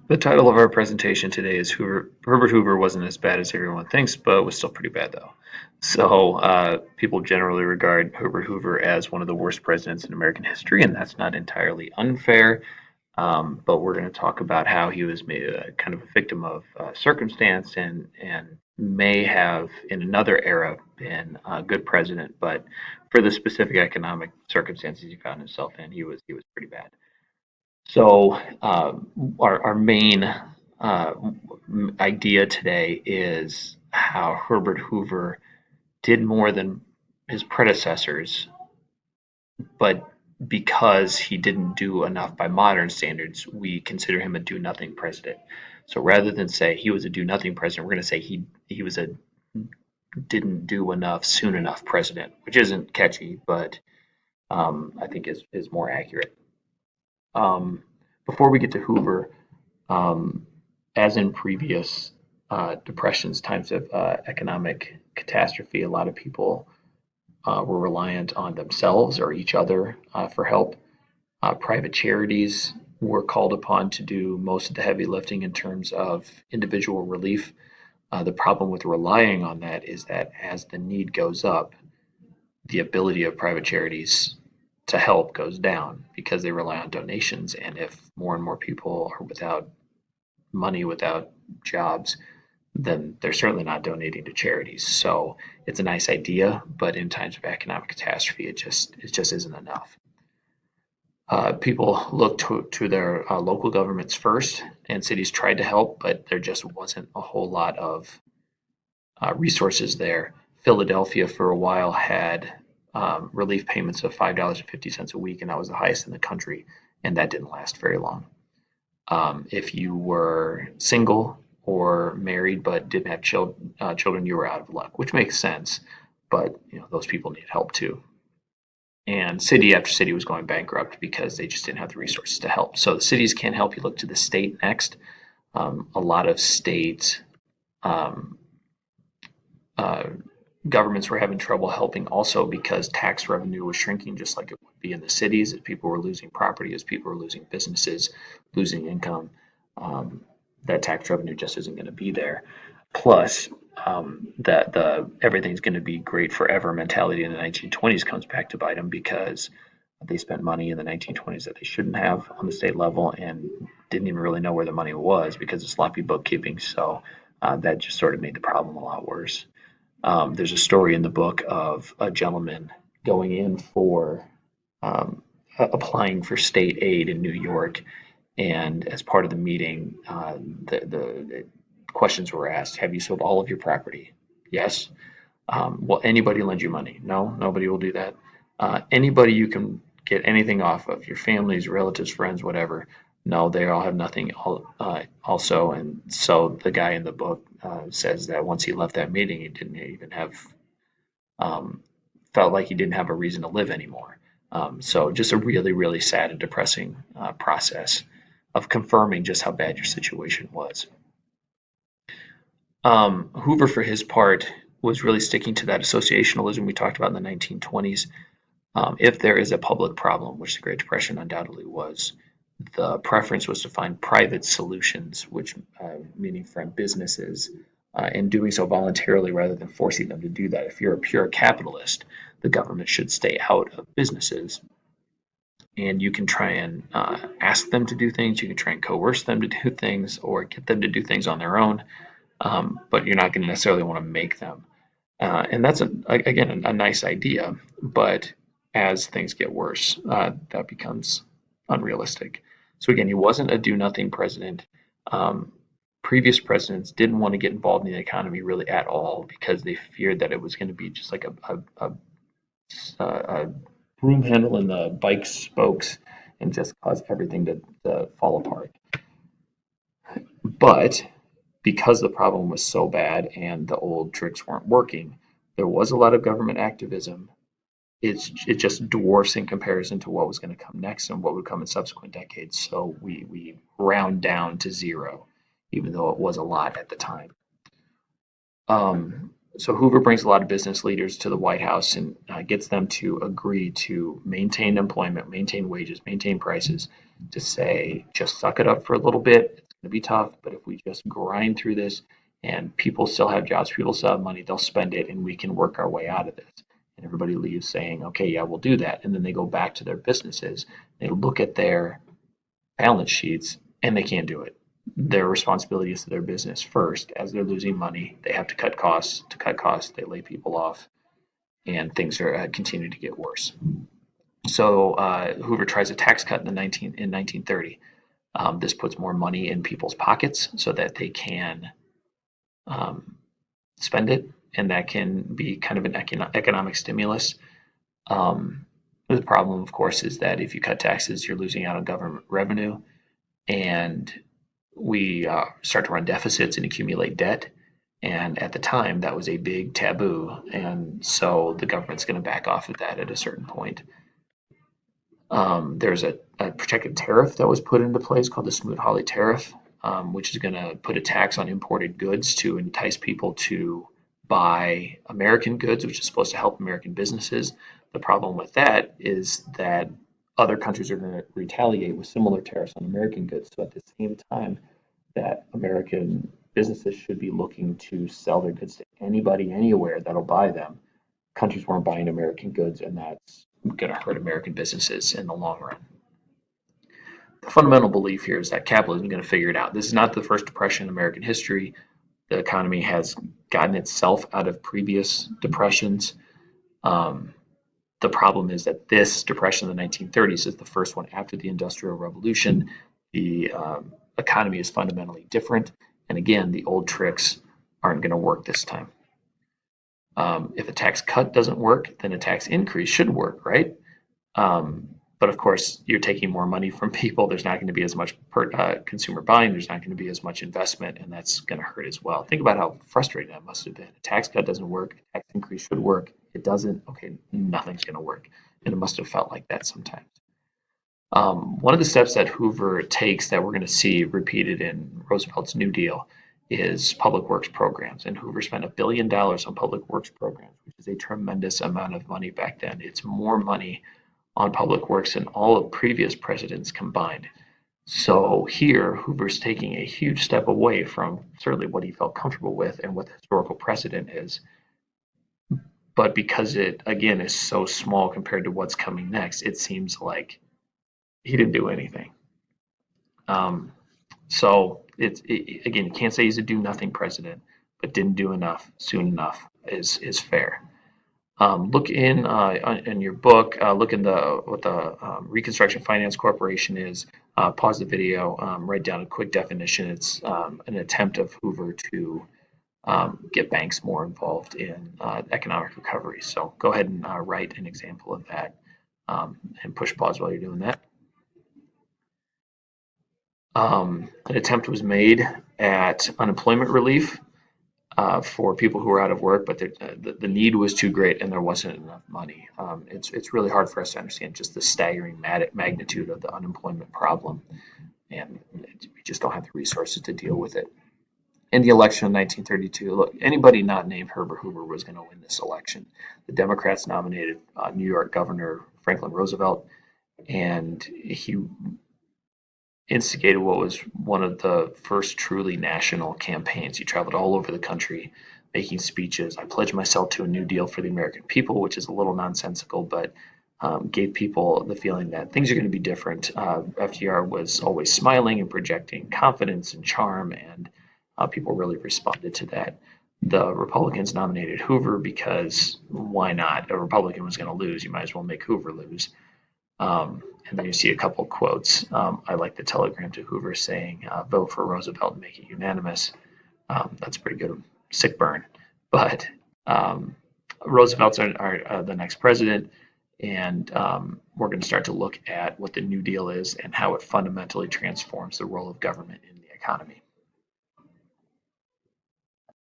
The title of our presentation today is Herbert Hoover wasn't as bad as everyone thinks, but was still pretty bad though. So people generally regard Herbert Hoover as one of the worst presidents in American history, and that's not entirely unfair. But we're going to talk about how he was made a kind of a victim of circumstance and may have in another era been a good president, but for the specific economic circumstances he found himself in, he was pretty bad. So our main idea today is how Herbert Hoover did more than his predecessors, but because he didn't do enough by modern standards, we consider him a do-nothing president. So rather than say he was a do-nothing president, we're going to say he was a didn't do enough soon enough president, which isn't catchy, but I think is more accurate. Um, Before we get to Hoover, um, as in previous depressions, times of economic catastrophe, a lot of people were reliant on themselves or each other for help. Private charities were called upon to do most of the heavy lifting in terms of individual relief. The problem with relying on that is that as the need goes up, the ability of private charities to help goes down because they rely on donations. And if more and more people are without money, without jobs, then they're certainly not donating to charities. So it's a nice idea, but in times of economic catastrophe, it just isn't enough. People look to their local governments first, and cities tried to help, but there just wasn't a whole lot of resources there. Philadelphia, for a while, had relief payments of $5.50 a week, and that was the highest in the country, and that didn't last very long. If you were single or married but didn't have children, you were out of luck, which makes sense. But those people need help too. And city after city was going bankrupt because they just didn't have the resources to help. So the cities can't help. You look to the state next. A lot of state um, uh, governments were having trouble helping also because tax revenue was shrinking just like it would be in the cities as people were losing property, as people were losing businesses, losing income. Um, that tax revenue just isn't going to be there. Plus, that the everything's going to be great forever mentality in the 1920s comes back to bite them because they spent money in the 1920s that they shouldn't have on the state level and didn't even really know where the money was because of sloppy bookkeeping. So that just sort of made the problem a lot worse. There's a story in the book of a gentleman going in for um, applying for state aid in New York, and as part of the meeting, the questions were asked: Have you sold all of your property? Yes. Will anybody lend you money? No, nobody will do that. Anybody you can get anything off of, your families, relatives, friends, whatever. No, they all have nothing also. And so the guy in the book says that once he left that meeting, he didn't even have, um, felt like he didn't have a reason to live anymore. So just a really, really sad and depressing process of confirming just how bad your situation was. Hoover, for his part, was really sticking to that associationalism we talked about in the 1920s. If there is a public problem, which the Great Depression undoubtedly was, the preference was to find private solutions, which meaning from businesses, and doing so voluntarily rather than forcing them to do that. If you're a pure capitalist, the government should stay out of businesses, and you can try and ask them to do things. You can try and coerce them to do things, or get them to do things on their own. But you're not going to necessarily want to make them. And that's again a nice idea, but as things get worse, that becomes unrealistic. So again, he wasn't a do-nothing president. Um, Previous presidents didn't want to get involved in the economy really at all because they feared that it was going to be just like a broom handle in the bike spokes and just cause everything to fall apart. But because the problem was so bad and the old tricks weren't working, there was a lot of government activism. It just dwarfs in comparison to what was going to come next and what would come in subsequent decades. So we round down to zero, even though it was a lot at the time. So Hoover brings a lot of business leaders to the White House and gets them to agree to maintain employment, maintain wages, maintain prices, to say just suck it up for a little bit. It's to be tough, but if we just grind through this and people still have jobs, people still have money, they'll spend it and we can work our way out of this. And everybody leaves saying, okay, yeah, we'll do that. And then they go back to their businesses. They look at their balance sheets and they can't do it. Their responsibility is to their business first. As they're losing money, they have to cut costs. To cut costs, they lay people off, and things are continue to get worse. So Hoover tries a tax cut in 1930. This puts more money in people's pockets so that they can um, spend it, and that can be kind of an economic stimulus. Um, the problem, of course, is that if you cut taxes, you're losing out on government revenue, and we start to run deficits and accumulate debt. And at the time, that was a big taboo, and so the government's going to back off of that at a certain point. There's a protective tariff that was put into place called the Smoot-Hawley tariff, which is going to put a tax on imported goods to entice people to buy American goods, which is supposed to help American businesses. The problem with that is that other countries are going to retaliate with similar tariffs on American goods. So at the same time that American businesses should be looking to sell their goods to anybody, anywhere that'll buy them, countries weren't buying American goods, and that's going to hurt American businesses in the long run. The fundamental belief here is that capitalism is going to figure it out. This is not the first depression in American history. The economy has gotten itself out of previous depressions. The problem is that this depression in the 1930s is the first one after the Industrial Revolution. The economy is fundamentally different. And again, the old tricks aren't going to work this time. If a tax cut doesn't work, then a tax increase should work, right? But of course, you're taking more money from people. There's not going to be as much consumer buying. There's not going to be as much investment, and that's going to hurt as well. Think about how frustrating that must have been. A tax cut doesn't work. A tax increase should work. It doesn't. Okay, nothing's going to work. And it must have felt like that sometimes. One of the steps that Hoover takes that we're going to see repeated in Roosevelt's New Deal is public works programs. And Hoover spent $1 billion on public works programs, which is a tremendous amount of money back then. It's more money on public works than all of previous presidents combined. So here, Hoover's taking a huge step away from certainly what he felt comfortable with and what the historical precedent is. But because it, again, is so small compared to what's coming next, it seems like he didn't do anything. So again, you can't say he's a do-nothing president, but didn't do enough soon enough is fair. Look in your book. Look in what the Reconstruction Finance Corporation is. Pause the video. Write down a quick definition. It's an attempt of Hoover to get banks more involved in economic recovery. So go ahead and write an example of that, and push pause while you're doing that. An attempt was made at unemployment relief for people who were out of work, but the need was too great and there wasn't enough money. It's really hard for us to understand just the staggering magnitude of the unemployment problem, and we just don't have the resources to deal with it. In the election of 1932, look, anybody not named Herbert Hoover was going to win this election. The Democrats nominated New York Governor Franklin Roosevelt, and he instigated what was one of the first truly national campaigns. He traveled all over the country making speeches. I pledge myself to a new deal for the American people, which is a little nonsensical, but gave people the feeling that things are going to be different. FDR was always smiling and projecting confidence and charm, and people really responded to that. The Republicans nominated Hoover because why not? A Republican was going to lose. You might as well make Hoover lose. And then you see a couple quotes. I like the telegram to Hoover saying, vote for Roosevelt and make it unanimous. That's pretty good. Sick burn. But Roosevelt's are the next president, and we're going to start to look at what the New Deal is and how it fundamentally transforms the role of government in the economy.